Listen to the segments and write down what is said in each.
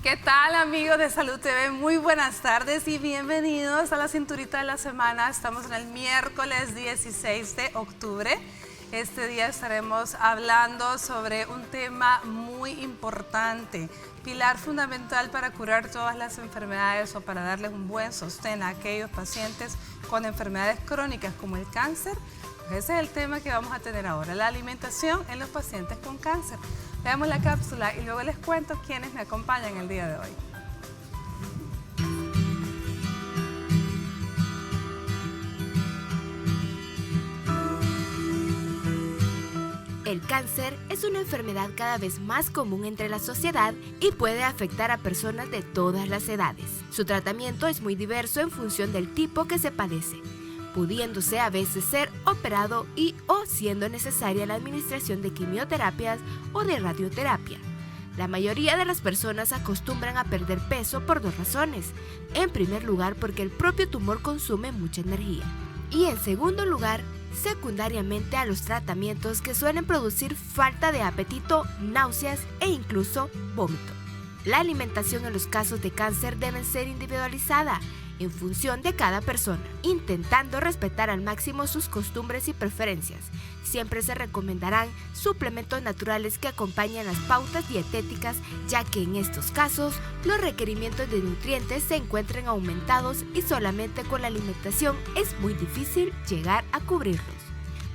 ¿Qué tal, amigos de Salud TV? Muy buenas tardes y bienvenidos a la cinturita de la semana. Estamos en el miércoles 16 de octubre. Este día estaremos hablando sobre un tema muy importante, pilar fundamental para curar todas las enfermedades o para darles un buen sostén a aquellos pacientes con enfermedades crónicas como el cáncer. Pues ese es el tema que vamos a tener ahora, la alimentación en los pacientes con cáncer. Veamos la cápsula y luego les cuento quiénes me acompañan el día de hoy. El cáncer es una enfermedad cada vez más común entre la sociedad y puede afectar a personas de todas las edades. Su tratamiento es muy diverso en función del tipo que se padece, pudiéndose a veces ser operado y o siendo necesaria la administración de quimioterapias o de radioterapia. La mayoría de las personas acostumbran a perder peso por dos razones. En primer lugar, porque el propio tumor consume mucha energía. Y en segundo lugar, secundariamente a los tratamientos que suelen producir falta de apetito, náuseas e incluso vómito. La alimentación en los casos de cáncer debe ser individualizada en función de cada persona, intentando respetar al máximo sus costumbres y preferencias. Siempre se recomendarán suplementos naturales que acompañen las pautas dietéticas, ya que en estos casos los requerimientos de nutrientes se encuentran aumentados y solamente con la alimentación es muy difícil llegar a cubrirlos.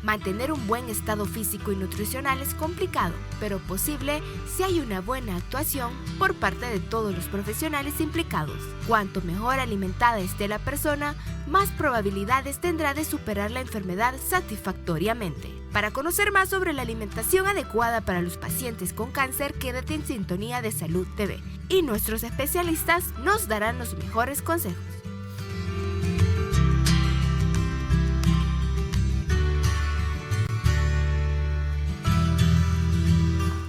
Mantener un buen estado físico y nutricional es complicado, pero posible si hay una buena actuación por parte de todos los profesionales implicados. Cuanto mejor alimentada esté la persona, más probabilidades tendrá de superar la enfermedad satisfactoriamente. Para conocer más sobre la alimentación adecuada para los pacientes con cáncer, quédate en sintonía de Salud TV y nuestros especialistas nos darán los mejores consejos.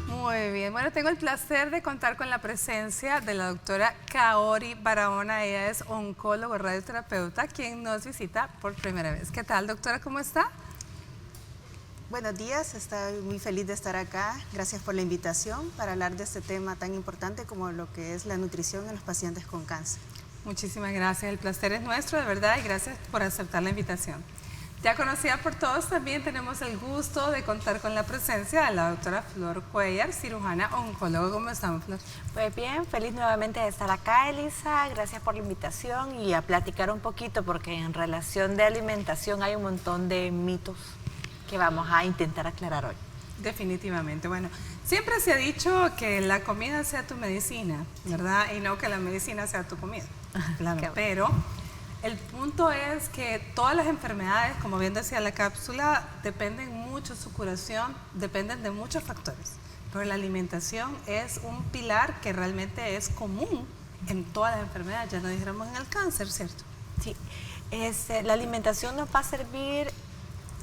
Muy bien, bueno, tengo el placer de contar con la presencia de la doctora Kaori Barahona. Ella es oncólogo radioterapeuta, quien nos visita por primera vez. ¿Qué tal, doctora? ¿Cómo está? Buenos días, estoy muy feliz de estar acá. Gracias por la invitación para hablar de este tema tan importante como lo que es la nutrición en los pacientes con cáncer. Muchísimas gracias, el placer es nuestro, de verdad, y gracias por aceptar la invitación. Ya conocida por todos, también tenemos el gusto de contar con la presencia de la doctora Flor Cuellar, cirujana oncóloga. ¿Cómo estamos, Flor? Pues bien, feliz nuevamente de estar acá, Elisa. Gracias por la invitación y a platicar un poquito, porque en relación de alimentación hay un montón de mitos que vamos a intentar aclarar hoy. Definitivamente. Bueno, siempre se ha dicho que la comida sea tu medicina, ¿verdad? Y no que la medicina sea tu comida. Claro, pero el punto es que todas las enfermedades, como bien decía la cápsula, dependen mucho, su curación, dependen de muchos factores. Pero la alimentación es un pilar que realmente es común en todas las enfermedades, ya no dijéramos en el cáncer, ¿cierto? Sí, la alimentación nos va a servir,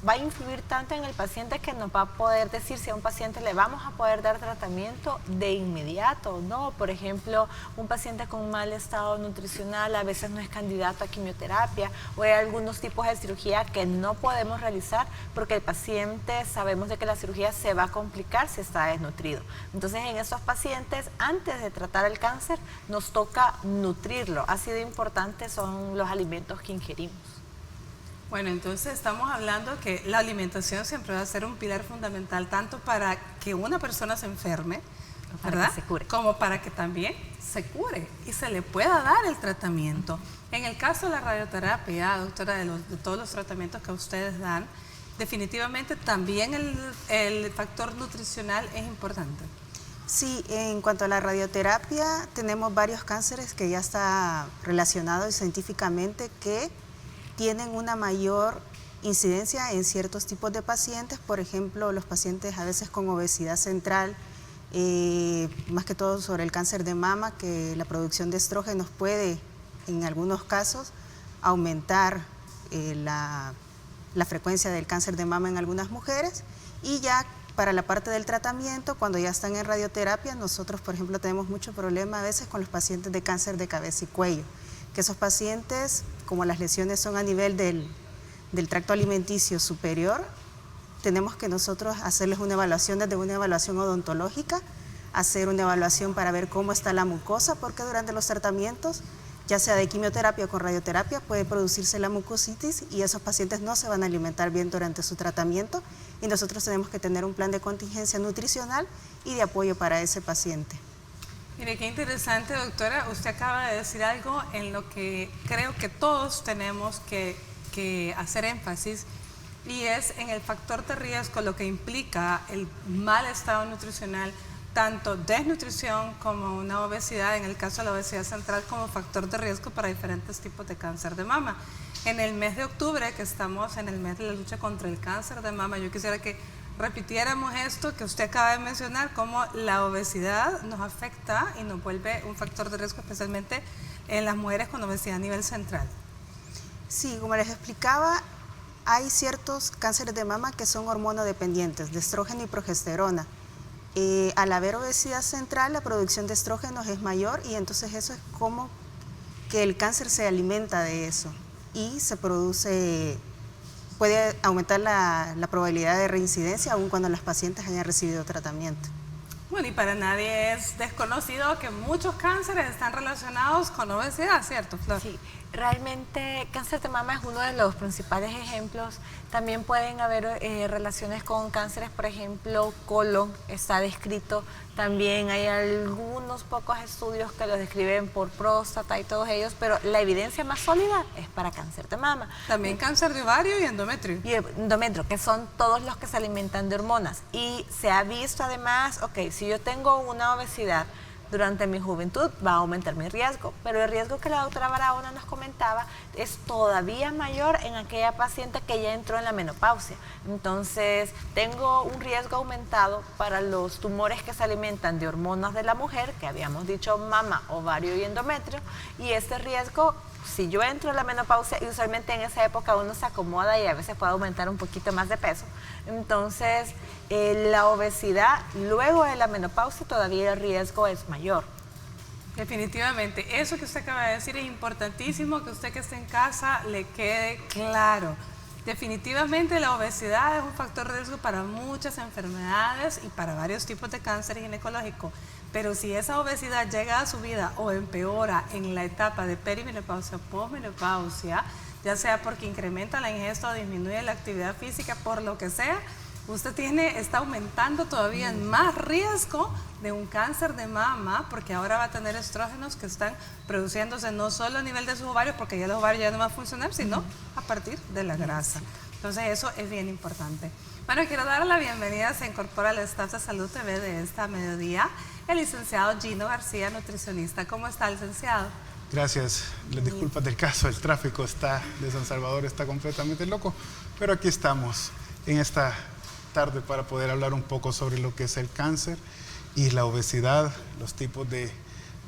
va a influir tanto en el paciente que nos va a poder decir si a un paciente le vamos a poder dar tratamiento de inmediato, ¿no? Por ejemplo, un paciente con mal estado nutricional a veces no es candidato a quimioterapia, o hay algunos tipos de cirugía que no podemos realizar porque el paciente sabemos de que la cirugía se va a complicar si está desnutrido. Entonces, en esos pacientes, antes de tratar el cáncer, nos toca nutrirlo. Así de importante son los alimentos que ingerimos. Bueno, entonces estamos hablando que la alimentación siempre va a ser un pilar fundamental tanto para que una persona se enferme, ¿verdad? Que se cure. Como para que también se cure y se le pueda dar el tratamiento. En el caso de la radioterapia, doctora, de todos los tratamientos que ustedes dan, definitivamente también el factor nutricional es importante. Sí, en cuanto a la radioterapia, tenemos varios cánceres que ya está relacionado científicamente que tienen una mayor incidencia en ciertos tipos de pacientes, por ejemplo, los pacientes a veces con obesidad central, más que todo sobre el cáncer de mama, que la producción de estrógenos puede, en algunos casos, aumentar la frecuencia del cáncer de mama en algunas mujeres, y ya para la parte del tratamiento, cuando ya están en radioterapia, nosotros, por ejemplo, tenemos mucho problema a veces con los pacientes de cáncer de cabeza y cuello, que esos pacientes, como las lesiones son a nivel del tracto alimenticio superior, tenemos que nosotros hacerles una evaluación, desde una evaluación odontológica, hacer una evaluación para ver cómo está la mucosa, porque durante los tratamientos, ya sea de quimioterapia o con radioterapia, puede producirse la mucositis y esos pacientes no se van a alimentar bien durante su tratamiento y nosotros tenemos que tener un plan de contingencia nutricional y de apoyo para ese paciente. Mire, qué interesante, doctora. Usted acaba de decir algo en lo que creo que todos tenemos que hacer énfasis, y es en el factor de riesgo, lo que implica el mal estado nutricional, tanto desnutrición como una obesidad, en el caso de la obesidad central, como factor de riesgo para diferentes tipos de cáncer de mama. En el mes de octubre, que estamos en el mes de la lucha contra el cáncer de mama, yo quisiera que repitiéramos esto que usted acaba de mencionar, cómo la obesidad nos afecta y nos vuelve un factor de riesgo, especialmente en las mujeres con obesidad a nivel central. Sí, como les explicaba, hay ciertos cánceres de mama que son hormonodependientes, de estrógeno y progesterona. Al haber obesidad central, la producción de estrógenos es mayor y entonces eso es como que el cáncer se alimenta de eso y se produce, puede aumentar la probabilidad de reincidencia aun cuando las pacientes hayan recibido tratamiento. Bueno, y para nadie es desconocido que muchos cánceres están relacionados con obesidad, ¿cierto, Flor? Sí, realmente cáncer de mama es uno de los principales ejemplos. También pueden haber relaciones con cánceres, por ejemplo, colon, está descrito. También hay algunos pocos estudios que lo describen por próstata y todos ellos, pero la evidencia más sólida es para cáncer de mama. También cáncer de ovario y endometrio. Y endometrio, que son todos los que se alimentan de hormonas. Y se ha visto además, ok, si yo tengo una obesidad durante mi juventud, va a aumentar mi riesgo, pero el riesgo que la doctora Barahona nos comentaba es todavía mayor en aquella paciente que ya entró en la menopausia. Entonces, tengo un riesgo aumentado para los tumores que se alimentan de hormonas de la mujer, que habíamos dicho mama, ovario y endometrio, y este riesgo, si yo entro en la menopausia, y usualmente en esa época uno se acomoda y a veces puede aumentar un poquito más de peso, entonces la obesidad luego de la menopausia todavía el riesgo es mayor. Definitivamente, eso que usted acaba de decir es importantísimo, que usted que esté en casa le quede claro. Definitivamente la obesidad es un factor de riesgo para muchas enfermedades y para varios tipos de cáncer ginecológico, pero si esa obesidad llega a su vida o empeora en la etapa de perimenopausia o posmenopausia, ya sea porque incrementa la ingesta o disminuye la actividad física, por lo que sea, usted está aumentando todavía en más riesgo de un cáncer de mama, porque ahora va a tener estrógenos que están produciéndose no solo a nivel de sus ovarios, porque ya los ovarios ya no van a funcionar, sino a partir de la grasa. Entonces eso es bien importante. Bueno, quiero dar la bienvenida, se incorpora al staff de Salud TV de esta mediodía, el licenciado Gino García, nutricionista. ¿Cómo está, licenciado? Gracias. Les disculpas del caso, el tráfico de San Salvador está completamente loco, pero aquí estamos en esta tarde para poder hablar un poco sobre lo que es el cáncer y la obesidad, los tipos de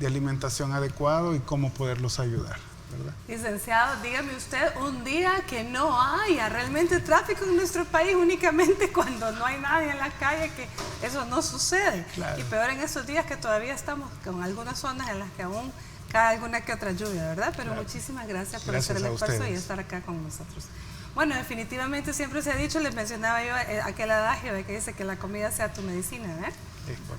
alimentación adecuado y cómo poderlos ayudar, ¿verdad? Licenciado, dígame usted un día que no haya realmente tráfico en nuestro país, únicamente cuando no hay nadie en la calle, que eso no sucede. Claro. Y peor en estos días que todavía estamos con algunas zonas en las que aún cae alguna que otra lluvia, ¿verdad? Pero claro, muchísimas gracias por hacer el esfuerzo y estar acá con nosotros. Bueno, definitivamente siempre se ha dicho, les mencionaba yo aquel adagio de que dice que la comida sea tu medicina, ¿verdad?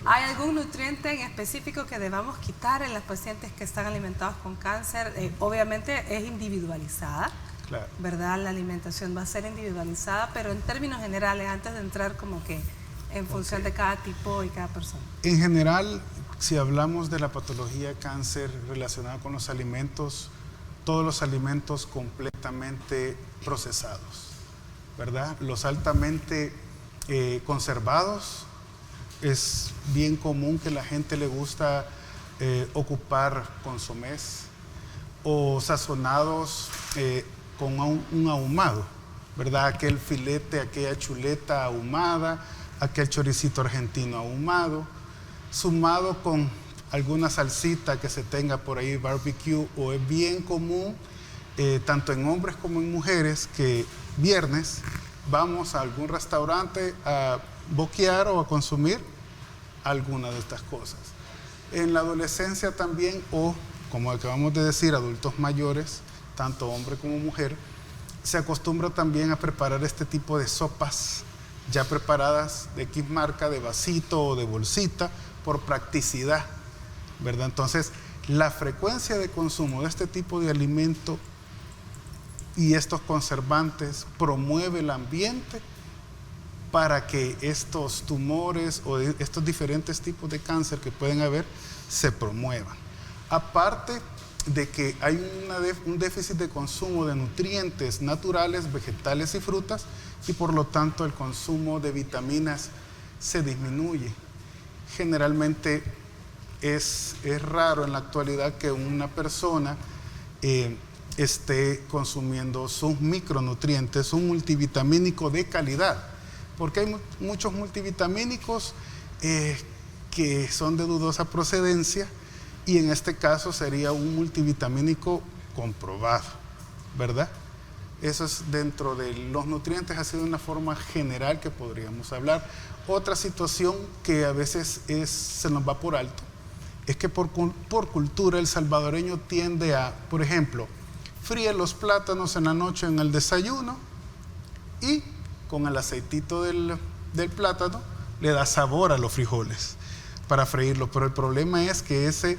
¿Hay algún nutriente en específico que debamos quitar en los pacientes que están alimentados con cáncer? Obviamente es individualizada, claro, ¿verdad? La alimentación va a ser individualizada, pero en términos generales, antes de entrar como que en función de cada tipo y cada persona. En general, si hablamos de la patología de cáncer relacionada con los alimentos, todos los alimentos completamente procesados, ¿verdad? Los altamente conservados, es bien común que la gente le gusta ocupar consomés o sazonados con un ahumado, ¿verdad? Aquel filete, aquella chuleta ahumada, aquel choricito argentino ahumado, sumado con alguna salsita que se tenga por ahí, barbecue, o es bien común, tanto en hombres como en mujeres, que viernes vamos a algún restaurante a boquear o a consumir alguna de estas cosas. En la adolescencia también, o como acabamos de decir, adultos mayores, tanto hombre como mujer, se acostumbra también a preparar este tipo de sopas ya preparadas de X marca, de vasito o de bolsita, por practicidad, ¿verdad? Entonces, la frecuencia de consumo de este tipo de alimento y estos conservantes promueve el ambiente para que estos tumores o estos diferentes tipos de cáncer que pueden haber se promuevan. Aparte de que hay un déficit de consumo de nutrientes naturales, vegetales y frutas, y por lo tanto el consumo de vitaminas se disminuye. Generalmente es raro en la actualidad que una persona esté consumiendo sus micronutrientes, un multivitamínico de calidad, porque hay muchos multivitamínicos que son de dudosa procedencia, y en este caso sería un multivitamínico comprobado, ¿verdad? Eso es dentro de los nutrientes, ha sido una forma general que podríamos hablar. Otra situación que a veces se nos va por alto es que por cultura el salvadoreño tiende a, por ejemplo, fríe los plátanos en la noche en el desayuno y con el aceitito del plátano le da sabor a los frijoles para freírlo, pero el problema es que ese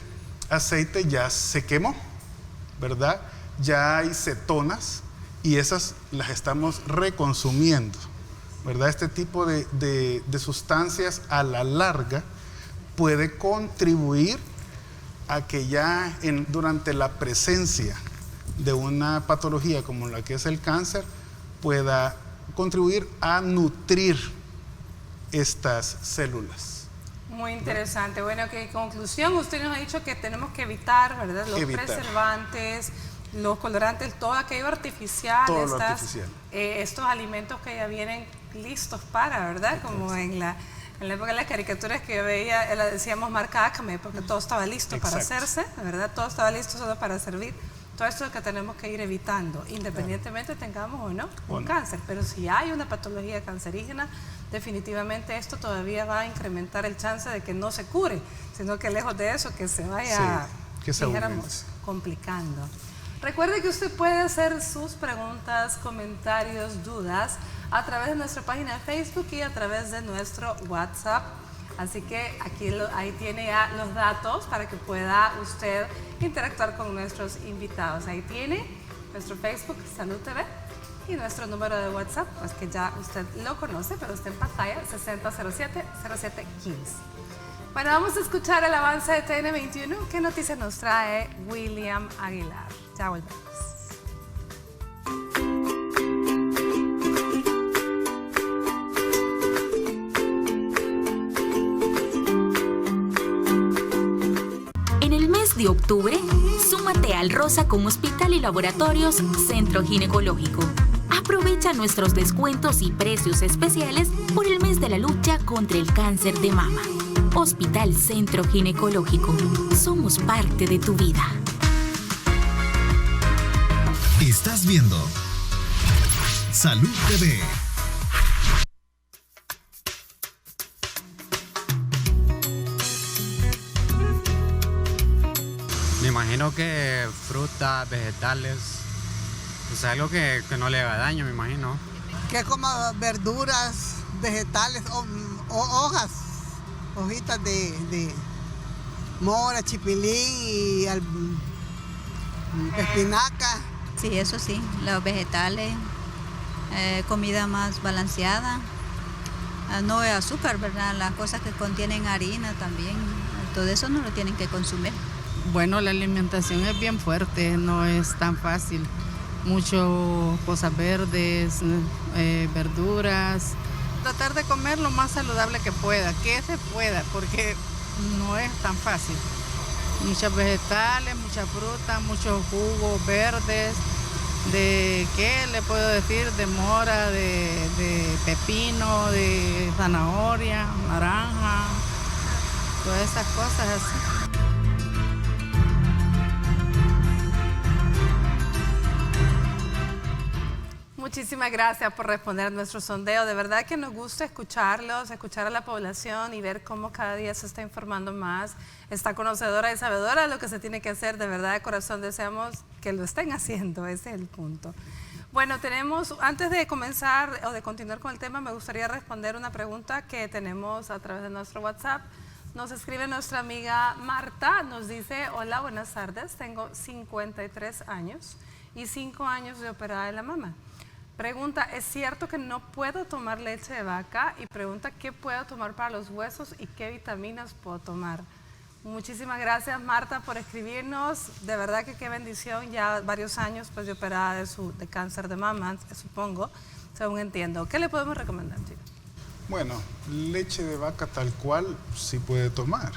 aceite ya se quemó, ¿verdad? Ya hay cetonas y esas las estamos reconsumiendo, ¿verdad? Este tipo de sustancias a la larga puede contribuir a que ya durante la presencia de una patología como la que es el cáncer pueda contribuir a nutrir estas células. Muy interesante. Bueno, que en conclusión usted nos ha dicho que tenemos que evitar, ¿verdad? Los preservantes, los colorantes, todo aquello artificial, estos alimentos que ya vienen listos para, ¿verdad? Como en la época de las caricaturas que yo veía, decíamos marca Acme, porque todo estaba listo para hacerse, ¿verdad? Todo estaba listo solo para servir. Todo esto es lo que tenemos que ir evitando, independientemente tengamos o no un cáncer. Pero si hay una patología cancerígena, definitivamente esto todavía va a incrementar el chance de que no se cure, sino que lejos de eso, que se vaya, dijéramos, complicando. Recuerde que usted puede hacer sus preguntas, comentarios, dudas a través de nuestra página de Facebook y a través de nuestro WhatsApp. Así que ahí tiene ya los datos para que pueda usted interactuar con nuestros invitados. Ahí tiene nuestro Facebook, Salud TV, y nuestro número de WhatsApp, pues que ya usted lo conoce, pero está en pantalla, 6007-0715. Bueno, vamos a escuchar el avance de TN21. ¿Qué noticias nos trae William Aguilar? Ya volvemos. De octubre, súmate al Rosa con Hospital y Laboratorios Centro Ginecológico. Aprovecha nuestros descuentos y precios especiales por el mes de la lucha contra el cáncer de mama. Hospital Centro Ginecológico. Somos parte de tu vida. Estás viendo Salud TV. Me imagino que frutas, vegetales, o sea, algo que no le haga daño, me imagino. Que coma verduras, vegetales o hojas, hojitas de mora, chipilín y espinaca. Sí, eso sí, los vegetales, comida más balanceada, no de azúcar, ¿verdad? Las cosas que contienen harina también, todo eso no lo tienen que consumir. Bueno, la alimentación es bien fuerte, no es tan fácil. Mucho cosas verdes, verduras. Tratar de comer lo más saludable que se pueda, porque no es tan fácil. Muchos vegetales, mucha fruta, muchos jugos verdes, de ¿qué le puedo decir? De mora, de pepino, de zanahoria, naranja, todas esas cosas así. Muchísimas gracias por responder a nuestro sondeo. De verdad que nos gusta escucharlos, escuchar a la población y ver cómo cada día se está informando más, está conocedora y sabedora de lo que se tiene que hacer. De verdad, de corazón, deseamos que lo estén haciendo, ese es el punto. Bueno, antes de comenzar o de continuar con el tema, me gustaría responder una pregunta que tenemos a través de nuestro WhatsApp. Nos escribe nuestra amiga Marta, nos dice: hola, buenas tardes, tengo 53 años y 5 años de operada de la mama. Pregunta, ¿es cierto que no puedo tomar leche de vaca? Y pregunta, ¿qué puedo tomar para los huesos y qué vitaminas puedo tomar? Muchísimas gracias, Marta, por escribirnos. De verdad que qué bendición, ya varios años pues de operada de cáncer de mama, supongo, según entiendo. ¿Qué le podemos recomendar, chicos? Bueno, leche de vaca tal cual sí puede tomar.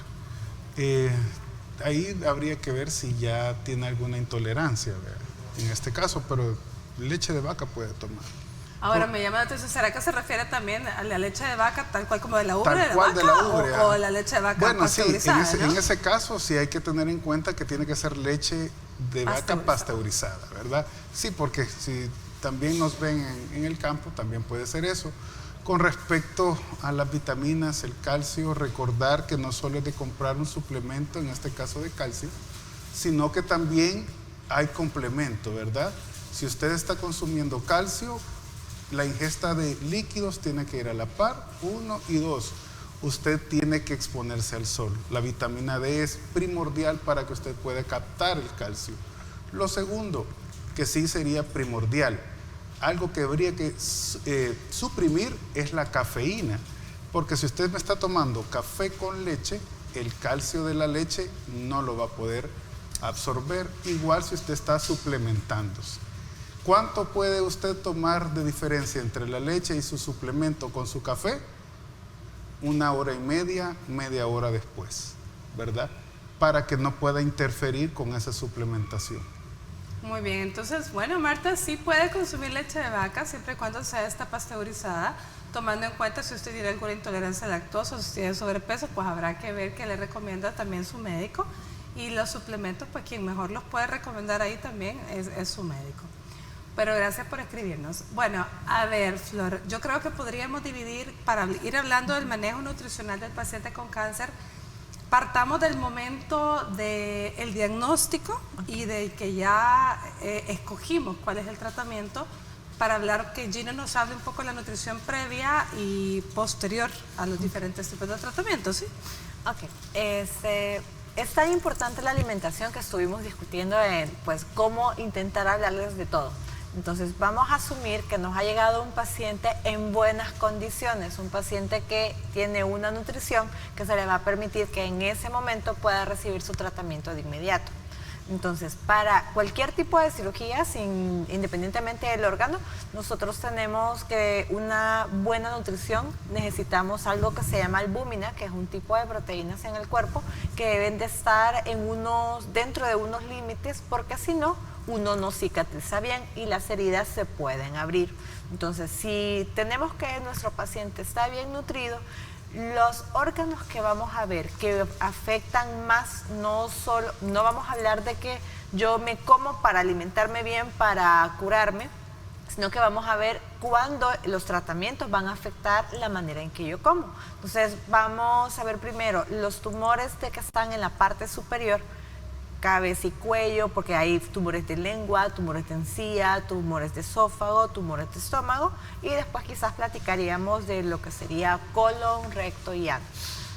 Ahí habría que ver si ya tiene alguna intolerancia, ¿verdad? En este caso, pero leche de vaca puede tomar. Ahora me llama la atención, ¿será que se refiere también a la leche de vaca tal cual como de la ubre de la vaca? O la leche de vaca bueno, pasteurizada? Sí, en ese caso sí hay que tener en cuenta que tiene que ser leche de vaca pasteurizada, ¿verdad? Sí, porque si también nos ven en el campo, también puede ser eso. Con respecto a las vitaminas, el calcio, recordar que no solo es de comprar un suplemento, en este caso de calcio, sino que también hay complemento, ¿verdad? Si usted está consumiendo calcio, la ingesta de líquidos tiene que ir a la par, 1 y 2. Usted tiene que exponerse al sol. La vitamina D es primordial para que usted pueda captar el calcio. Lo segundo, que sí sería primordial, algo que habría que suprimir es la cafeína, porque si usted me está tomando café con leche, el calcio de la leche no lo va a poder absorber, igual si usted está suplementándose. ¿Cuánto puede usted tomar de diferencia entre la leche y su suplemento con su café? 1 hora y media hora después, ¿verdad? Para que no pueda interferir con esa suplementación. Muy bien, entonces, bueno, Marta, sí puede consumir leche de vaca siempre y cuando sea esta pasteurizada, tomando en cuenta si usted tiene alguna intolerancia a lactosa o si tiene sobrepeso, pues habrá que ver qué le recomienda también su médico. Y los suplementos, pues quien mejor los puede recomendar ahí también es su médico. Pero gracias por escribirnos. Bueno, a ver, Flor, yo creo que podríamos dividir, para ir hablando del manejo nutricional del paciente con cáncer, partamos del momento del diagnóstico y de que ya escogimos cuál es el tratamiento, para hablar que Gina nos hable un poco de la nutrición previa y posterior a los diferentes tipos de tratamientos, ¿sí? Ok, es tan importante la alimentación que estuvimos discutiendo en pues cómo intentar hablarles de todo. Entonces vamos a asumir que nos ha llegado un paciente en buenas condiciones, un paciente que tiene una nutrición que se le va a permitir que en ese momento pueda recibir su tratamiento de inmediato. Entonces, para cualquier tipo de cirugía, independientemente del órgano, nosotros tenemos que una buena nutrición, necesitamos algo que se llama albúmina, que es un tipo de proteínas en el cuerpo, que deben de estar dentro de unos límites, porque si no, uno no cicatriza bien y las heridas se pueden abrir. Entonces, si tenemos que nuestro paciente está bien nutrido, los órganos que vamos a ver que afectan más, no vamos a hablar de que yo me como para alimentarme bien, para curarme, sino que vamos a ver cuándo los tratamientos van a afectar la manera en que yo como. Entonces vamos a ver primero los tumores que están en la parte superior, cabeza y cuello, porque hay tumores de lengua, tumores de encía, tumores de esófago, tumores de estómago, y después quizás platicaríamos de lo que sería colon, recto y ano.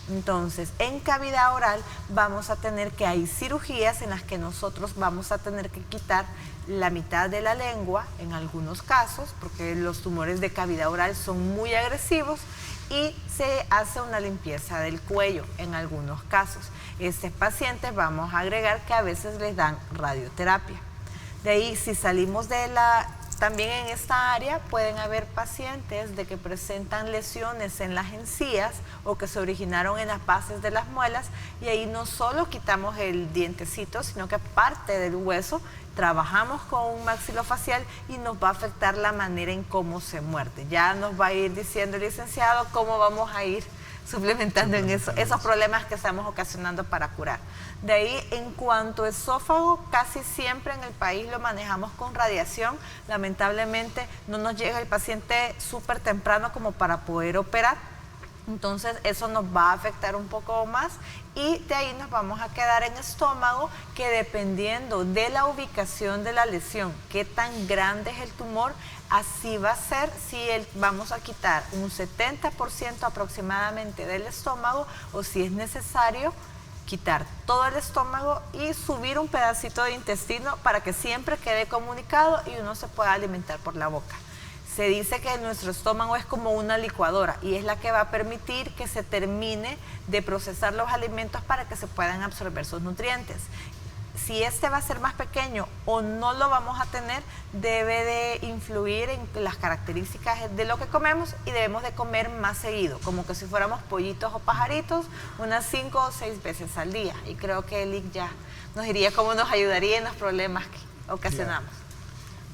Entonces, en cavidad oral vamos a tener que hay cirugías en las que nosotros vamos a tener que quitar la mitad de la lengua en algunos casos, porque los tumores de cavidad oral son muy agresivos, y se hace una limpieza del cuello en algunos casos. Este paciente vamos a agregar que a veces les dan radioterapia. De ahí, si salimos también en esta área pueden haber pacientes de que presentan lesiones en las encías o que se originaron en las bases de las muelas, y ahí no solo quitamos el dientecito, sino que parte del hueso trabajamos con un maxilofacial y nos va a afectar la manera en cómo se muerde. Ya nos va a ir diciendo el licenciado cómo vamos a ir suplementando en esos problemas que estamos ocasionando para curar. De ahí, en cuanto a esófago, casi siempre en el país lo manejamos con radiación. Lamentablemente no nos llega el paciente súper temprano como para poder operar. Entonces eso nos va a afectar un poco más y de ahí nos vamos a quedar en estómago, que dependiendo de la ubicación de la lesión, qué tan grande es el tumor, así va a ser si vamos a quitar un 70% aproximadamente del estómago o si es necesario quitar todo el estómago y subir un pedacito de intestino para que siempre quede comunicado y uno se pueda alimentar por la boca. Se dice que nuestro estómago es como una licuadora y es la que va a permitir que se termine de procesar los alimentos para que se puedan absorber sus nutrientes. Si este va a ser más pequeño o no lo vamos a tener, debe de influir en las características de lo que comemos y debemos de comer más seguido, como que si fuéramos pollitos o pajaritos, unas 5 o 6 veces al día. Y creo que Lic ya nos diría cómo nos ayudaría en los problemas que ocasionamos.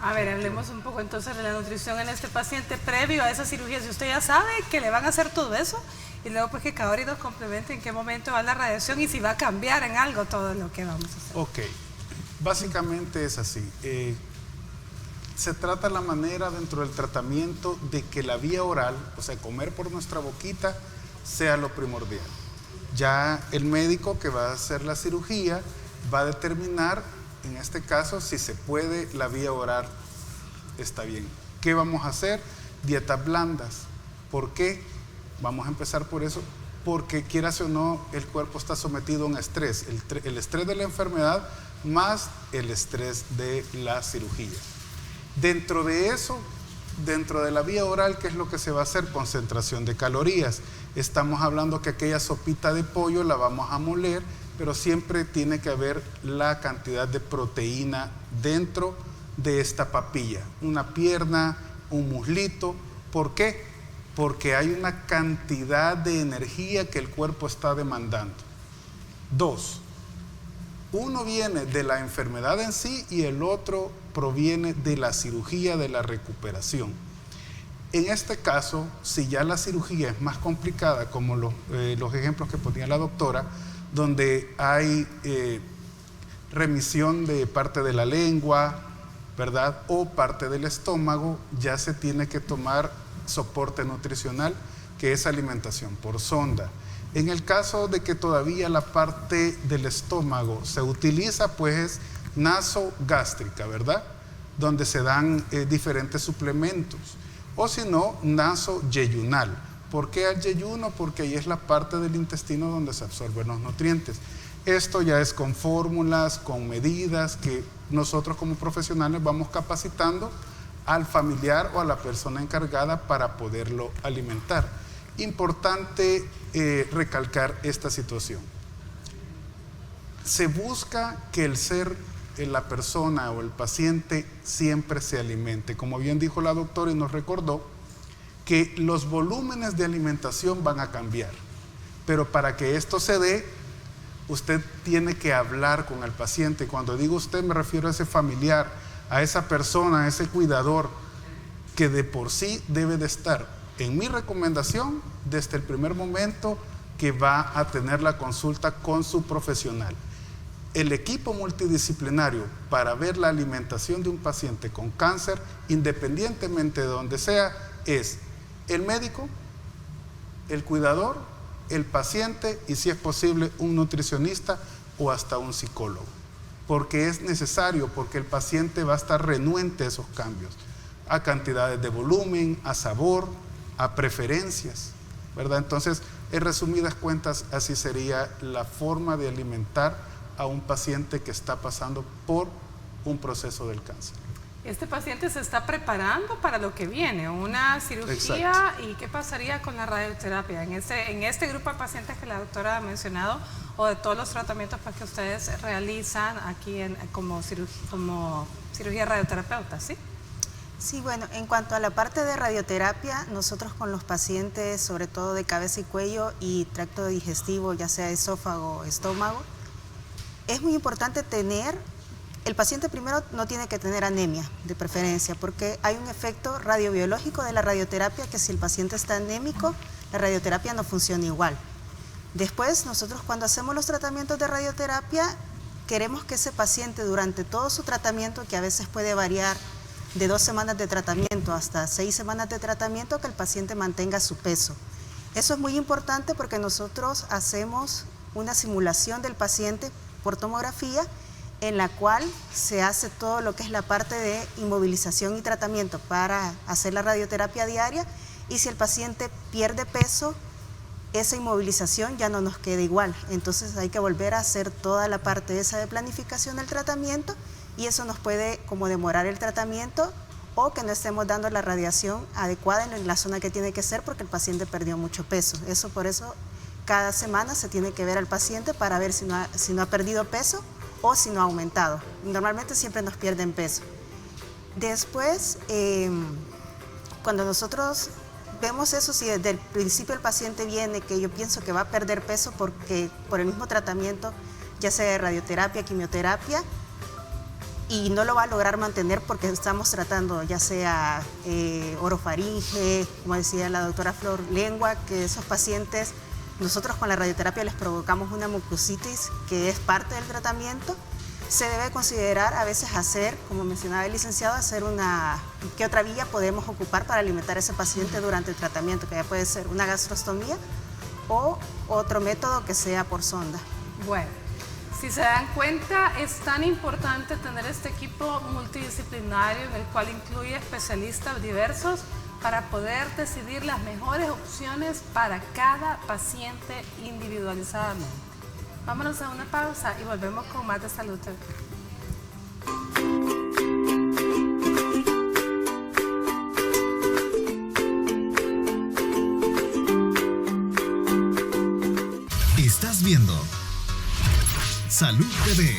A ver, hablemos un poco entonces de la nutrición en este paciente previo a esa cirugía. Si usted ya sabe que le van a hacer todo eso y luego pues que Kaori nos complemente en qué momento va la radiación y si va a cambiar en algo todo lo que vamos a hacer. Ok, básicamente es así. Se trata la manera dentro del tratamiento de que la vía oral, o sea, comer por nuestra boquita, sea lo primordial. Ya el médico que va a hacer la cirugía va a determinar, en este caso, si se puede, la vía oral está bien. ¿Qué vamos a hacer? Dietas blandas. ¿Por qué? Vamos a empezar por eso, porque quieras o no, el cuerpo está sometido a un estrés. El estrés de la enfermedad más el estrés de la cirugía. Dentro de eso, dentro de la vía oral, ¿qué es lo que se va a hacer? Concentración de calorías. Estamos hablando que aquella sopita de pollo la vamos a moler, pero siempre tiene que haber la cantidad de proteína dentro de esta papilla. Una pierna, un muslito. ¿Por qué? Porque hay una cantidad de energía que el cuerpo está demandando. 2. Uno viene de la enfermedad en sí y el otro proviene de la cirugía, de la recuperación. En este caso, si ya la cirugía es más complicada, como los ejemplos que ponía la doctora, donde hay remisión de parte de la lengua, ¿verdad? O parte del estómago, ya se tiene que tomar soporte nutricional, que es alimentación por sonda. En el caso de que todavía la parte del estómago se utiliza, pues es nasogástrica, ¿verdad? Donde se dan diferentes suplementos. O si no, nasoyeyunal. ¿Por qué al yeyuno? Porque ahí es la parte del intestino donde se absorben los nutrientes. Esto ya es con fórmulas, con medidas que nosotros como profesionales vamos capacitando al familiar o a la persona encargada para poderlo alimentar. Importante recalcar esta situación. Se busca que la persona o el paciente siempre se alimente. Como bien dijo la doctora y nos recordó, que los volúmenes de alimentación van a cambiar, pero para que esto se dé, usted tiene que hablar con el paciente. Cuando digo usted, me refiero a ese familiar, a esa persona, a ese cuidador, que de por sí debe de estar, en mi recomendación, desde el primer momento que va a tener la consulta con su profesional. El equipo multidisciplinario para ver la alimentación de un paciente con cáncer, independientemente de donde sea, es el médico, el cuidador, el paciente y, si es posible, un nutricionista o hasta un psicólogo. Porque es necesario, porque el paciente va a estar renuente a esos cambios, a cantidades de volumen, a sabor, a preferencias, ¿verdad? Entonces, en resumidas cuentas, así sería la forma de alimentar a un paciente que está pasando por un proceso del cáncer. Este paciente se está preparando para lo que viene, una cirugía. Exacto. ¿Y qué pasaría con la radioterapia? En este grupo de pacientes que la doctora ha mencionado, o de todos los tratamientos que ustedes realizan aquí como cirugía radioterapeuta, ¿sí? Sí, bueno, en cuanto a la parte de radioterapia, nosotros con los pacientes, sobre todo de cabeza y cuello y tracto digestivo, ya sea esófago o estómago, es muy importante el paciente primero no tiene que tener anemia de preferencia, porque hay un efecto radiobiológico de la radioterapia que si el paciente está anémico, la radioterapia no funciona igual. Después, nosotros cuando hacemos los tratamientos de radioterapia, queremos que ese paciente durante todo su tratamiento, que a veces puede variar de 2 semanas de tratamiento hasta 6 semanas de tratamiento, que el paciente mantenga su peso. Eso es muy importante porque nosotros hacemos una simulación del paciente por tomografía en la cual se hace todo lo que es la parte de inmovilización y tratamiento para hacer la radioterapia diaria, y si el paciente pierde peso, esa inmovilización ya no nos queda igual. Entonces hay que volver a hacer toda la parte esa de planificación del tratamiento, y eso nos puede como demorar el tratamiento o que no estemos dando la radiación adecuada en la zona que tiene que ser porque el paciente perdió mucho peso. Por eso cada semana se tiene que ver al paciente para ver si no ha perdido peso o si no ha aumentado. Normalmente siempre nos pierden peso. Después, cuando nosotros vemos eso, si desde el principio el paciente viene que yo pienso que va a perder peso porque por el mismo tratamiento, ya sea de radioterapia, quimioterapia, y no lo va a lograr mantener porque estamos tratando ya sea orofaringe, como decía la doctora Flor, lengua, que esos pacientes, nosotros con la radioterapia les provocamos una mucositis que es parte del tratamiento. Se debe considerar a veces hacer, como mencionaba el licenciado, hacer ¿qué otra vía podemos ocupar para alimentar a ese paciente durante el tratamiento? Que ya puede ser una gastrostomía o otro método que sea por sonda. Bueno, si se dan cuenta, es tan importante tener este equipo multidisciplinario en el cual incluye especialistas diversos para poder decidir las mejores opciones para cada paciente individualizadamente. Vámonos a una pausa y volvemos con más de Salud TV. Estás viendo Salud TV.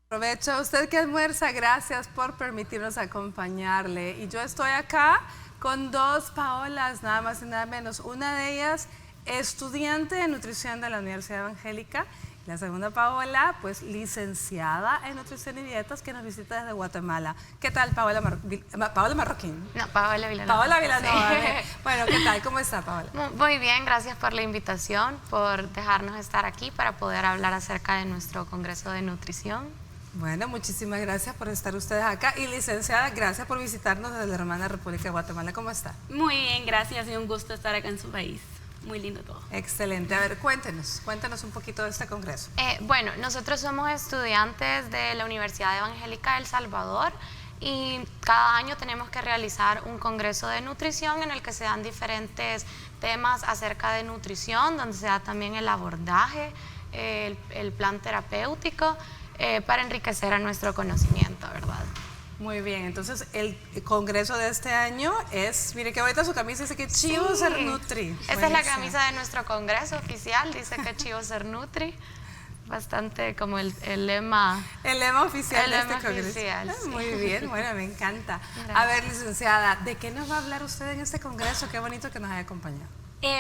Aprovecha usted que almuerza, gracias por permitirnos acompañarle. Y yo estoy acá con 2 Paolas, nada más y nada menos. Una de ellas, estudiante de nutrición de la Universidad Evangélica. La segunda, Paola, pues licenciada en nutrición y dietas, que nos visita desde Guatemala. ¿Qué tal, Paola Marroquín? No, Paola Vilanova. Paola Vilanova. Sí. Bueno, ¿qué tal? ¿Cómo está, Paola? Muy bien, gracias por la invitación, por dejarnos estar aquí para poder hablar acerca de nuestro Congreso de Nutrición. Bueno, muchísimas gracias por estar ustedes acá. Y licenciada, gracias por visitarnos desde la hermana República de Guatemala. ¿Cómo está? Muy bien, gracias y un gusto estar acá en su país. Muy lindo todo. Excelente. A ver, cuéntenos un poquito de este congreso. Bueno, nosotros somos estudiantes de la Universidad Evangélica de El Salvador y cada año tenemos que realizar un congreso de nutrición en el que se dan diferentes temas acerca de nutrición, donde se da también el abordaje, el plan terapéutico, para enriquecer a nuestro conocimiento, ¿verdad? Muy bien, entonces el congreso de este año es, mire que ahorita su camisa dice que Chivo Ser Nutri. Esa es la camisa de nuestro congreso oficial, dice que Chivo Ser Nutri, bastante como el lema. El lema oficial de este congreso. Oficial, sí. Muy bien, bueno, me encanta. Gracias. A ver, licenciada, ¿de qué nos va a hablar usted en este congreso? Qué bonito que nos haya acompañado.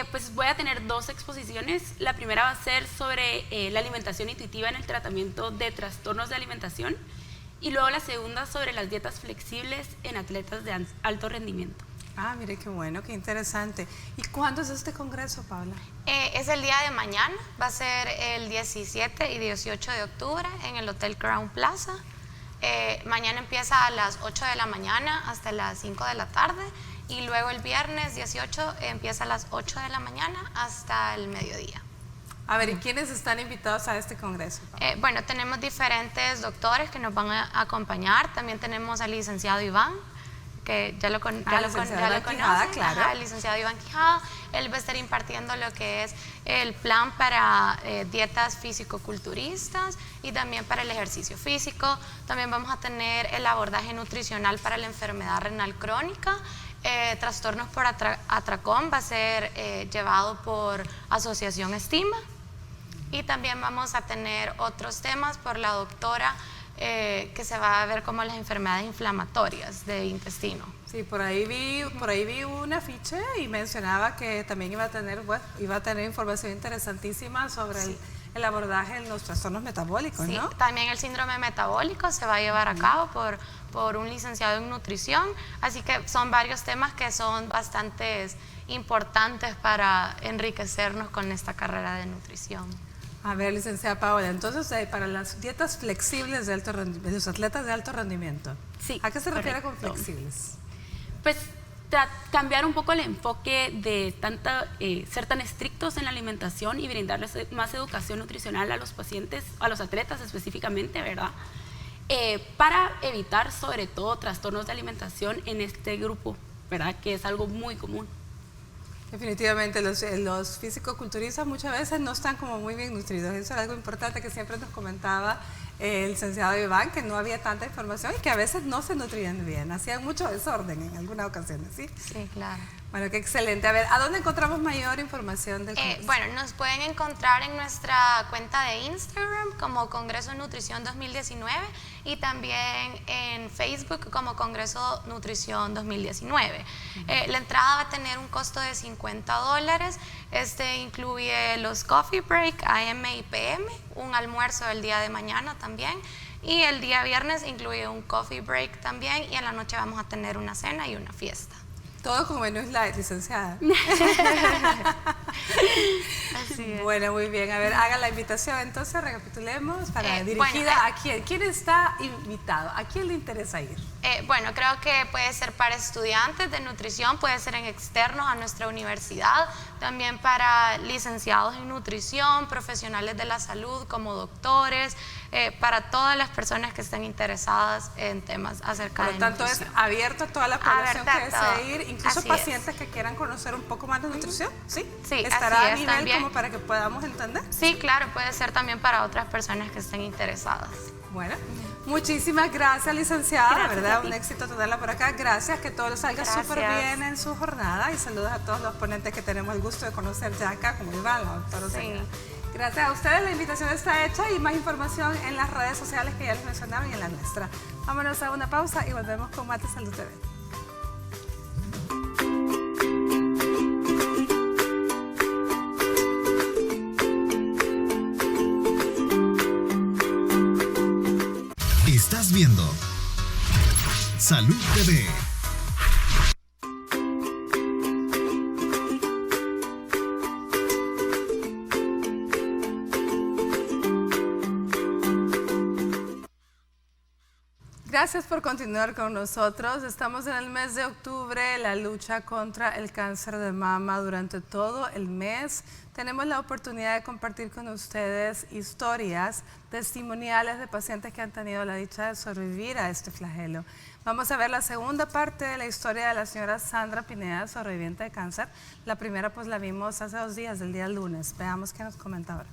Pues voy a tener 2 exposiciones. La primera va a ser sobre la alimentación intuitiva en el tratamiento de trastornos de alimentación. Y luego la segunda sobre las dietas flexibles en atletas de alto rendimiento. Ah, mire qué bueno, qué interesante. ¿Y cuándo es este congreso, Paula? Es el día de mañana, va a ser el 17 y 18 de octubre en el Hotel Crown Plaza. Mañana empieza a las 8 de la mañana hasta las 5 de la tarde y luego el viernes 18 empieza a las 8 de la mañana hasta el mediodía. A ver, ¿y quiénes están invitados a este congreso? Bueno, tenemos diferentes doctores que nos van a acompañar. También tenemos al licenciado Iván, que ya lo conocen, claro. El licenciado Iván Quijada. Él va a estar impartiendo lo que es el plan para dietas físico-culturistas y también para el ejercicio físico. También vamos a tener el abordaje nutricional para la enfermedad renal crónica. Trastornos por atracón va a ser llevado por Asociación Estima. Y también vamos a tener otros temas por la doctora que se va a ver como las enfermedades inflamatorias de intestino. Sí, por ahí vi un afiche y mencionaba que también iba a tener información interesantísima sobre el abordaje en los trastornos metabólicos, Sí, ¿no? también el síndrome metabólico se va a llevar a cabo por un licenciado en nutrición, así que son varios temas que son bastante importantes para enriquecernos con esta carrera de nutrición. A ver, licenciada Paola, entonces para las dietas flexibles de alto rendimiento, de los atletas de alto rendimiento, Sí, ¿a qué se refiere correcto. con flexibles? Pues cambiar un poco el enfoque de ser tan estrictos en la alimentación y brindarles más educación nutricional a los pacientes, a los atletas específicamente, ¿verdad? Para evitar sobre todo trastornos de alimentación en este grupo, ¿verdad? Que es algo muy común. Definitivamente los físico-culturistas muchas veces no están como muy bien nutridos. Eso es algo importante que siempre nos comentaba el licenciado Iván, que no había tanta información y que a veces no se nutrían bien. Hacían mucho desorden en algunas ocasiones, ¿sí? Sí, claro. Bueno, qué excelente. A ver, ¿a dónde encontramos mayor información del Congreso? Bueno, nos pueden encontrar en nuestra cuenta de Instagram como Congreso Nutrición 2019 y también en Facebook como Congreso Nutrición 2019. La entrada va a tener un costo de $50. Este incluye los coffee break, AM y PM, un almuerzo el día de mañana también. Y el día viernes incluye un coffee break también y en la noche vamos a tener una cena y una fiesta. Todo con menú light, licenciada. Así es. Bueno, muy bien. A ver, haga la invitación. Entonces, recapitulemos para dirigida bueno, a quién. ¿Quién está invitado? ¿A quién le interesa ir? Bueno, creo que puede ser para estudiantes de nutrición, puede ser en externos a nuestra universidad, también para licenciados en nutrición, profesionales de la salud como doctores, para todas las personas que estén interesadas en temas acerca de nutrición. Por lo tanto, es abierto a toda la población que Abierto a desee ir, incluso Así pacientes que quieran conocer un poco más de nutrición, ¿sí? Sí, ¿estará así a es, nivel también. como para que podamos entender? Sí, claro, puede ser también para otras personas que estén interesadas. Bueno, muchísimas gracias, licenciada, Gracias ¿verdad? a ti. Un éxito tenerla por acá. Gracias, que todo salga Gracias. súper bien en su jornada y saludos a todos los ponentes que tenemos el gusto de conocer ya acá, como Iván, la doctora Oseguera. Gracias a ustedes, la invitación está hecha y más información en las redes sociales que ya les mencionaron y en la nuestra. Vámonos a una pausa y volvemos con Mate Salud TV. Estás viendo Salud TV. Gracias por continuar con nosotros. Estamos en el mes de octubre, la lucha contra el cáncer de mama. Durante todo el mes tenemos la oportunidad de compartir con ustedes historias testimoniales de pacientes que han tenido la dicha de sobrevivir a este flagelo. Vamos a ver la segunda parte de la historia de la señora Sandra Pineda, sobreviviente de cáncer. La primera pues la vimos hace 2 días, del día lunes. Veamos qué nos comenta ahora.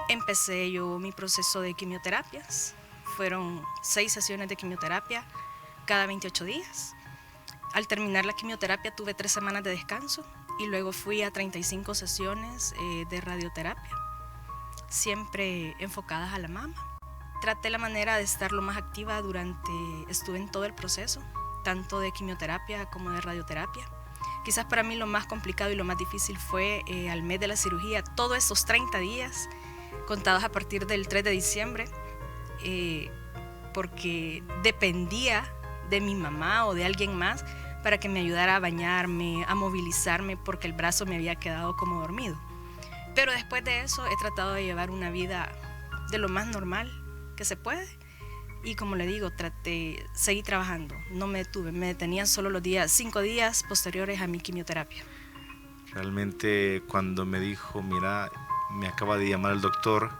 Empecé yo mi proceso de quimioterapias. Fueron 6 sesiones de quimioterapia cada 28 días. Al terminar la quimioterapia tuve 3 semanas de descanso y luego fui a 35 sesiones de radioterapia, siempre enfocadas a la mama. Traté la manera de estar lo más activa estuve en todo el proceso, tanto de quimioterapia como de radioterapia. Quizás para mí lo más complicado y lo más difícil fue al mes de la cirugía, todos esos 30 días contados a partir del 3 de diciembre, porque dependía de mi mamá o de alguien más para que me ayudara a bañarme, a movilizarme, porque el brazo me había quedado como dormido. Pero después de eso he tratado de llevar una vida de lo más normal que se puede y, como le digo, seguí trabajando, no me detuve, me detenía solo los 5 días posteriores a mi quimioterapia. Realmente cuando me dijo, mira, me acaba de llamar el doctor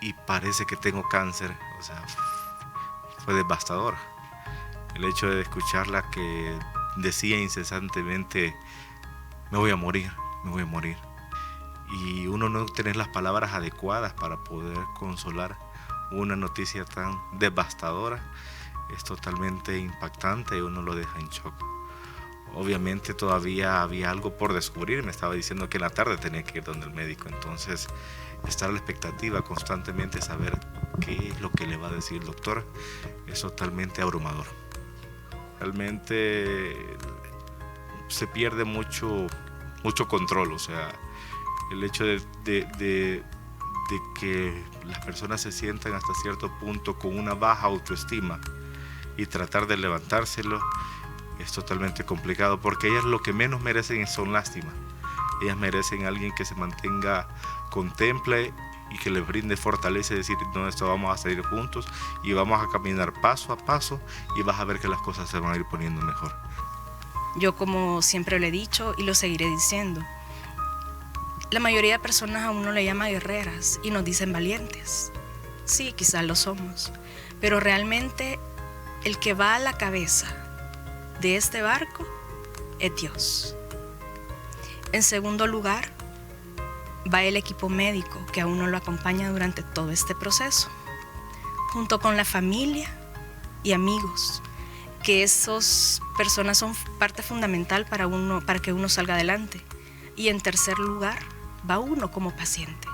y parece que tengo cáncer, o sea, fue devastador. El hecho de escucharla que decía incesantemente, me voy a morir, me voy a morir. Y uno no tiene las palabras adecuadas para poder consolar una noticia tan devastadora, es totalmente impactante y uno lo deja en shock. Obviamente todavía había algo por descubrir, me estaba diciendo que en la tarde tenía que ir donde el médico, entonces estar a la expectativa constantemente, saber qué es lo que le va a decir el doctor, es totalmente abrumador. realmente se pierde mucho control. O sea, el hecho de que las personas se sientan hasta cierto punto con una baja autoestima y tratar de levantárselo es totalmente complicado, porque ellas lo que menos merecen son lástima. Ellas merecen a alguien que se mantenga, contemple y que les brinde fortaleza y decir, no, esto vamos a salir juntos y vamos a caminar paso a paso y vas a ver que las cosas se van a ir poniendo mejor. Yo, como siempre lo he dicho y lo seguiré diciendo, la mayoría de personas a uno le llama guerreras y nos dicen valientes. Sí, quizás lo somos, pero realmente el que va a la cabeza de este barco es Dios. En segundo lugar, va el equipo médico que a uno lo acompaña durante todo este proceso, junto con la familia y amigos, que esas personas son parte fundamental para que uno salga adelante. Y en tercer lugar, va uno como paciente.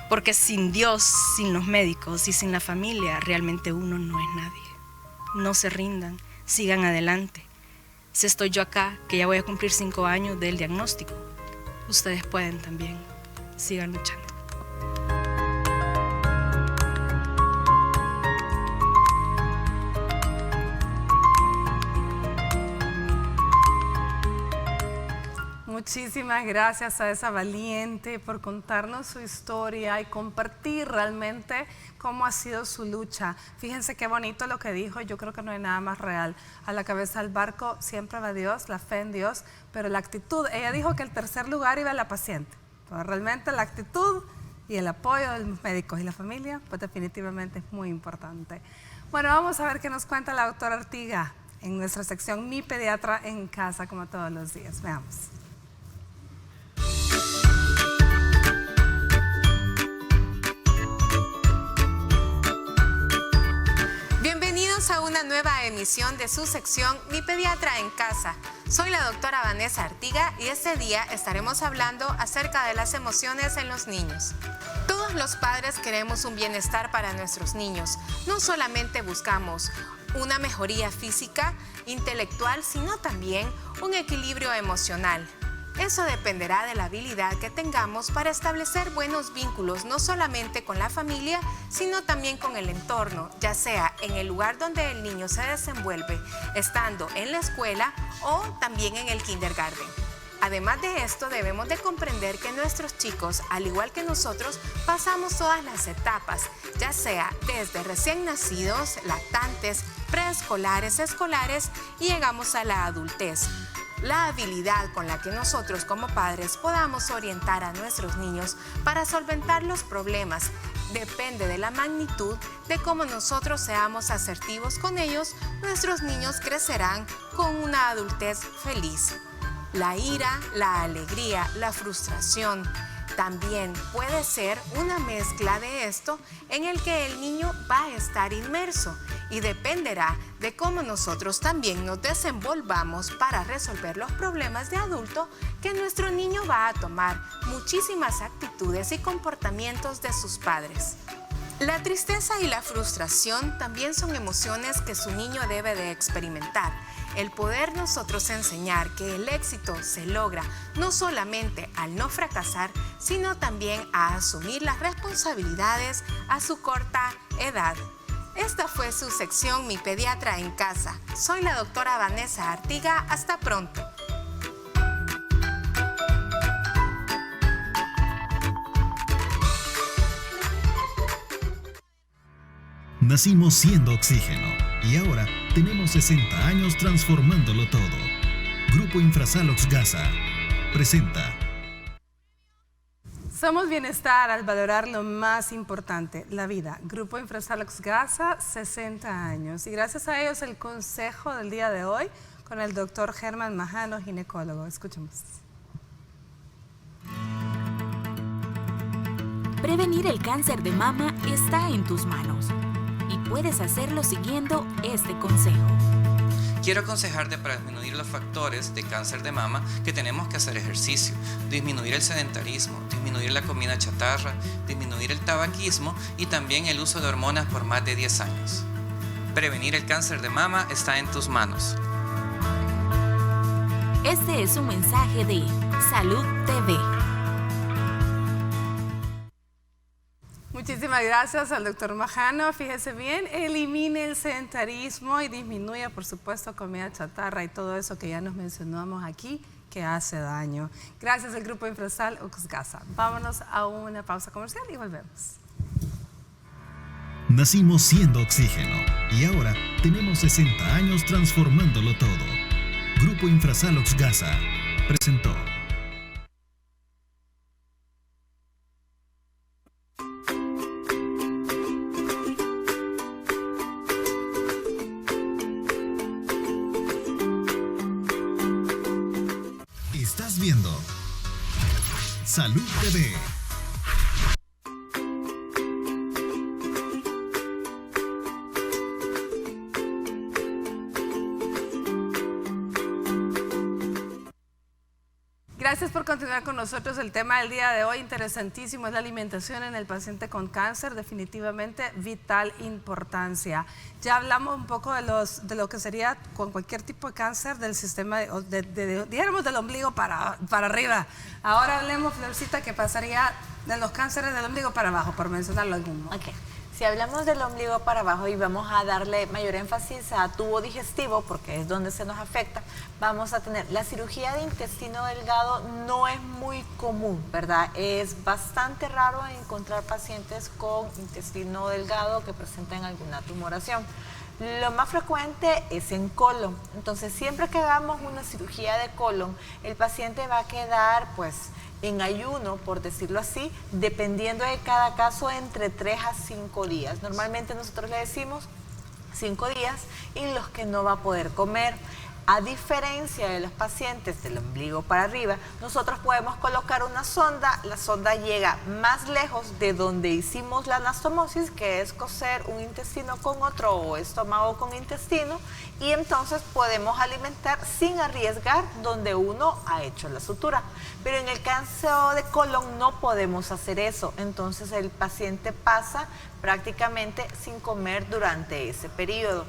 Porque sin Dios, sin los médicos y sin la familia, realmente uno no es nadie. No se rindan, sigan adelante. Si estoy yo acá, que ya voy a cumplir 5 años del diagnóstico, ustedes pueden también. Sigan luchando. Muchísimas gracias a esa valiente por contarnos su historia y compartir realmente cómo ha sido su lucha. Fíjense qué bonito lo que dijo, yo creo que no hay nada más real. A la cabeza del barco siempre va Dios, la fe en Dios, pero la actitud, ella dijo que el tercer lugar iba la paciente, pero realmente la actitud y el apoyo de los médicos y la familia, pues definitivamente es muy importante. Bueno, vamos a ver qué nos cuenta la doctora Artiga en nuestra sección Mi Pediatra en Casa, como todos los días. Veamos. Bienvenidos a una nueva emisión de su sección Mi Pediatra en Casa. Soy la doctora Vanessa Artiga y este día estaremos hablando acerca de las emociones en los niños. Todos los padres queremos un bienestar para nuestros niños. No solamente buscamos una mejoría física, intelectual, sino también un equilibrio emocional. Eso dependerá de la habilidad que tengamos para establecer buenos vínculos, no solamente con la familia, sino también con el entorno, ya sea en el lugar donde el niño se desenvuelve, estando en la escuela o también en el kindergarten. Además de esto, debemos de comprender que nuestros chicos, al igual que nosotros, pasamos todas las etapas, ya sea desde recién nacidos, lactantes, preescolares, escolares y llegamos a la adultez. La habilidad con la que nosotros como padres podamos orientar a nuestros niños para solventar los problemas depende de la magnitud de cómo nosotros seamos asertivos con ellos. Nuestros niños crecerán con una adultez feliz. La ira, la alegría, la frustración también puede ser una mezcla de esto en el que el niño va a estar inmerso y dependerá de cómo nosotros también nos desenvolvamos para resolver los problemas de adulto que nuestro niño va a tomar muchísimas actitudes y comportamientos de sus padres. La tristeza y la frustración también son emociones que su niño debe de experimentar. El poder nosotros enseñar que el éxito se logra no solamente al no fracasar, sino también a asumir las responsabilidades a su corta edad. Esta fue su sección Mi Pediatra en Casa. Soy la doctora Vanessa Artiga. Hasta pronto. Nacimos siendo oxígeno y ahora tenemos 60 años transformándolo todo. Grupo Infrasalox Gaza presenta. Somos bienestar al valorar lo más importante, la vida. Grupo Infrasalox Gaza, 60 años. Y gracias a ellos el consejo del día de hoy con el doctor Germán Majano, ginecólogo. Escuchemos. Prevenir el cáncer de mama está en tus manos y puedes hacerlo siguiendo este consejo. Quiero aconsejarte para disminuir los factores de cáncer de mama que tenemos que hacer ejercicio, disminuir el sedentarismo, disminuir la comida chatarra, disminuir el tabaquismo y también el uso de hormonas por más de 10 años. Prevenir el cáncer de mama está en tus manos. Este es un mensaje de Salud TV. Muchísimas gracias al doctor Majano. Fíjese bien, elimine el sedentarismo y disminuya, por supuesto, comida chatarra y todo eso que ya nos mencionamos aquí, que hace daño. Gracias al Grupo Infrasal Oxgasa. Vámonos a una pausa comercial y volvemos. Nacimos siendo oxígeno y ahora tenemos 60 años transformándolo todo. Grupo Infrasal Oxgasa presentó. Estás viendo Salud TV. Gracias por continuar con nosotros. El tema del día de hoy, interesantísimo, es la alimentación en el paciente con cáncer, definitivamente vital importancia. Ya hablamos un poco de lo que sería con cualquier tipo de cáncer del sistema, dijéramos del ombligo para arriba. Ahora hablemos, Florcita, que pasaría de los cánceres del ombligo para abajo, por mencionarlo alguno. Ok. Si hablamos del ombligo para abajo y vamos a darle mayor énfasis a tubo digestivo, porque es donde se nos afecta, vamos a tener la cirugía de intestino delgado. No es muy común, ¿verdad? Es bastante raro encontrar pacientes con intestino delgado que presenten alguna tumoración. Lo más frecuente es en colon. Entonces, siempre que hagamos una cirugía de colon, el paciente va a quedar, pues, en ayuno, por decirlo así, dependiendo de cada caso, entre 3 a 5 días. Normalmente nosotros le decimos 5 días y los que no va a poder comer. A diferencia de los pacientes del ombligo para arriba, nosotros podemos colocar una sonda. La sonda llega más lejos de donde hicimos la anastomosis, que es coser un intestino con otro o estómago con intestino, y entonces podemos alimentar sin arriesgar donde uno ha hecho la sutura. Pero en el caso de colon no podemos hacer eso, entonces el paciente pasa prácticamente sin comer durante ese periodo.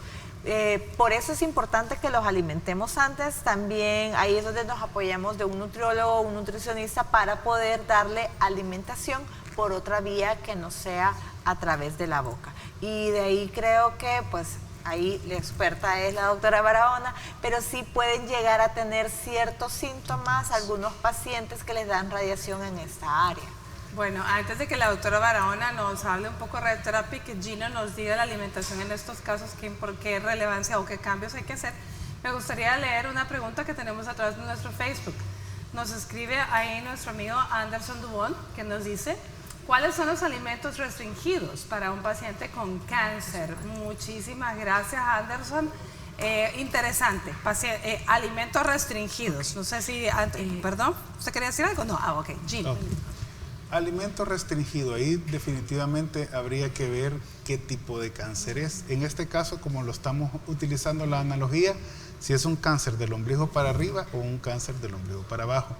Por eso es importante que los alimentemos antes. También ahí es donde nos apoyamos de un nutriólogo o un nutricionista para poder darle alimentación por otra vía que no sea a través de la boca. Y de ahí creo que pues ahí la experta es la doctora Barahona, pero sí pueden llegar a tener ciertos síntomas algunos pacientes que les dan radiación en esta área. Bueno, antes de que la doctora Barahona nos hable un poco de radioterapia y que Gino nos diga la alimentación en estos casos, por qué relevancia o qué cambios hay que hacer, me gustaría leer una pregunta que tenemos a través de nuestro Facebook. Nos escribe ahí nuestro amigo Anderson Dubón, que nos dice: ¿cuáles son los alimentos restringidos para un paciente con cáncer? Muchísimas gracias, Anderson. Interesante. Alimentos restringidos. No sé si... perdón, ¿usted quería decir algo? No, ok. Gino. Okay. Alimento restringido, ahí definitivamente habría que ver qué tipo de cáncer es. En este caso, como lo estamos utilizando la analogía, si es un cáncer del ombligo para arriba o un cáncer del ombligo para abajo.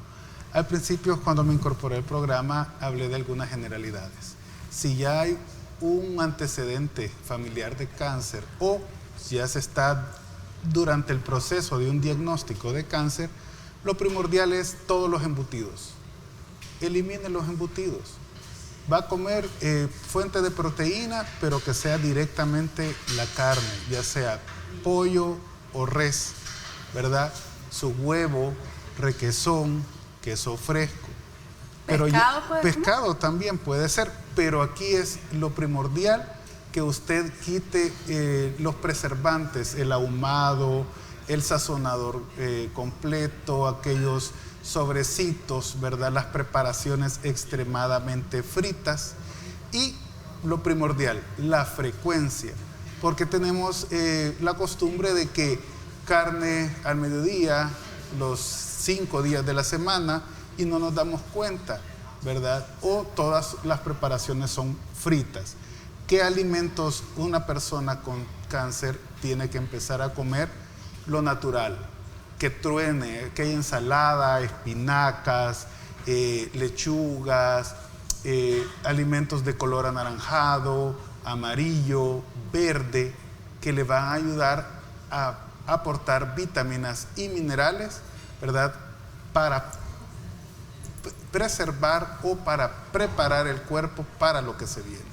Al principio, cuando me incorporé al programa, hablé de algunas generalidades. Si ya hay un antecedente familiar de cáncer o ya se está durante el proceso de un diagnóstico de cáncer, lo primordial es todos los embutidos. Elimine los embutidos. Va a comer fuente de proteína, pero que sea directamente la carne, ya sea pollo o res, ¿verdad? Su huevo, requesón, queso fresco. Pero pescado también puede ser, pero aquí es lo primordial que usted quite los preservantes, el ahumado, el sazonador completo, aquellos sobrecitos, ¿verdad? Las preparaciones extremadamente fritas y lo primordial, la frecuencia, porque tenemos la costumbre de que carne al mediodía, los 5 días de la semana y no nos damos cuenta, ¿verdad? O todas las preparaciones son fritas. ¿Qué alimentos una persona con cáncer tiene que empezar a comer? Lo natural. Que truene, que hay ensalada, espinacas, lechugas, alimentos de color anaranjado, amarillo, verde, que le van a ayudar a aportar vitaminas y minerales, ¿verdad? Para preservar o para preparar el cuerpo para lo que se viene.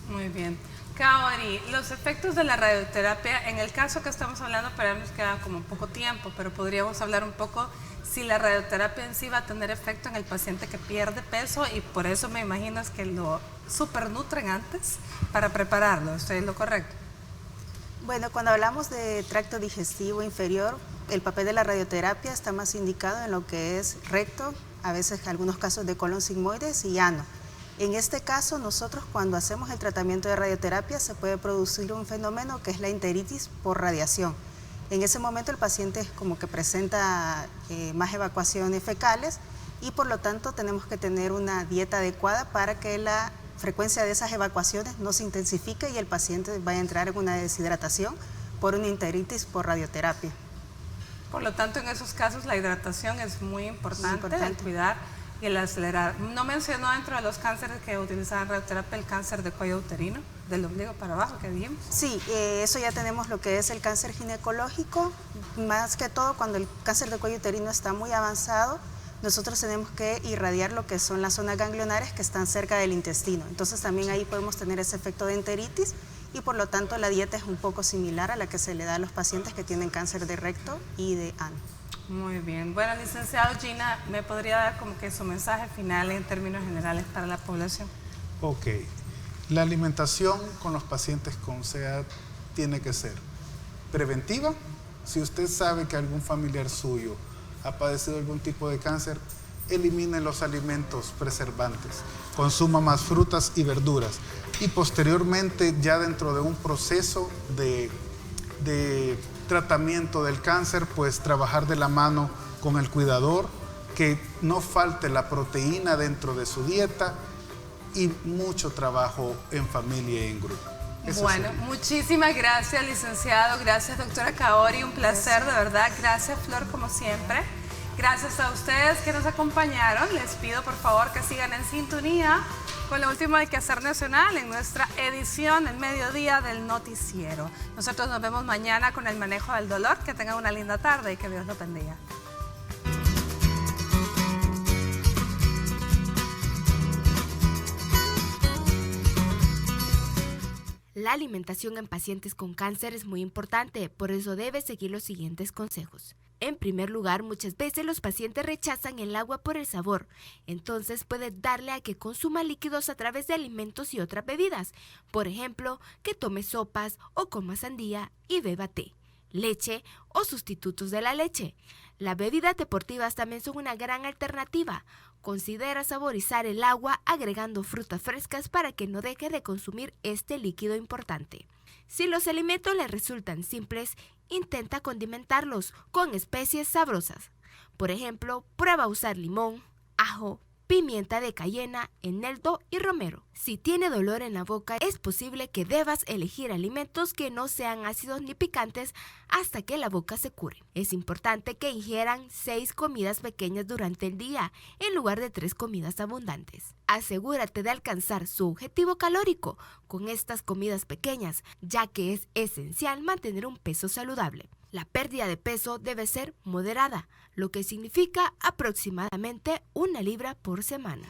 Muy bien. Kaori, los efectos de la radioterapia, en el caso que estamos hablando, para nos queda como poco tiempo, pero podríamos hablar un poco si la radioterapia en sí va a tener efecto en el paciente que pierde peso, y por eso me imagino es que lo supernutren antes para prepararlo. ¿Estoy en lo correcto? Bueno, cuando hablamos de tracto digestivo inferior, el papel de la radioterapia está más indicado en lo que es recto, a veces en algunos casos de colon sigmoides y ano. En este caso, nosotros cuando hacemos el tratamiento de radioterapia se puede producir un fenómeno que es la enteritis por radiación. En ese momento el paciente como que presenta más evacuaciones fecales y por lo tanto tenemos que tener una dieta adecuada para que la frecuencia de esas evacuaciones no se intensifique y el paciente vaya a entrar en una deshidratación por una enteritis por radioterapia. Por lo tanto, en esos casos la hidratación es muy importante, el cuidar y el acelerar. No mencionó dentro de los cánceres que utilizaban radioterapia el cáncer de cuello uterino, del ombligo para abajo, que dijimos. Sí, eso ya tenemos lo que es el cáncer ginecológico, más que todo cuando el cáncer de cuello uterino está muy avanzado, nosotros tenemos que irradiar lo que son las zonas ganglionares que están cerca del intestino. Entonces también ahí podemos tener ese efecto de enteritis y por lo tanto la dieta es un poco similar a la que se le da a los pacientes que tienen cáncer de recto y de ano. Muy bien. Bueno, licenciado Gina, ¿me podría dar como que su mensaje final en términos generales para la población? Ok. La alimentación con los pacientes con CEA tiene que ser preventiva. Si usted sabe que algún familiar suyo ha padecido algún tipo de cáncer, elimine los alimentos preservantes, consuma más frutas y verduras y posteriormente ya dentro de un proceso de tratamiento del cáncer, pues trabajar de la mano con el cuidador, que no falte la proteína dentro de su dieta y mucho trabajo en familia y en grupo. Bueno, muchísimas gracias, licenciado. Gracias, doctora Kaori. Un placer, de verdad. Gracias, Flor, como siempre. Gracias a ustedes que nos acompañaron. Les pido, por favor, que sigan en sintonía con lo último del Quehacer Nacional en nuestra edición El Mediodía del Noticiero. Nosotros nos vemos mañana con el manejo del dolor. Que tengan una linda tarde y que Dios los bendiga. La alimentación en pacientes con cáncer es muy importante, por eso debes seguir los siguientes consejos. En primer lugar, muchas veces los pacientes rechazan el agua por el sabor, entonces puedes darle a que consuma líquidos a través de alimentos y otras bebidas. Por ejemplo, que tome sopas o coma sandía y beba té, leche o sustitutos de la leche. Las bebidas deportivas también son una gran alternativa. Considera saborizar el agua agregando frutas frescas para que no deje de consumir este líquido importante. Si los alimentos le resultan simples, intenta condimentarlos con especies sabrosas. Por ejemplo, prueba a usar limón, ajo, pimienta de cayena, eneldo y romero. Si tiene dolor en la boca, es posible que debas elegir alimentos que no sean ácidos ni picantes hasta que la boca se cure. Es importante que ingieran 6 comidas pequeñas durante el día en lugar de 3 comidas abundantes. Asegúrate de alcanzar su objetivo calórico con estas comidas pequeñas, ya que es esencial mantener un peso saludable. La pérdida de peso debe ser moderada, lo que significa aproximadamente 1 libra por semana.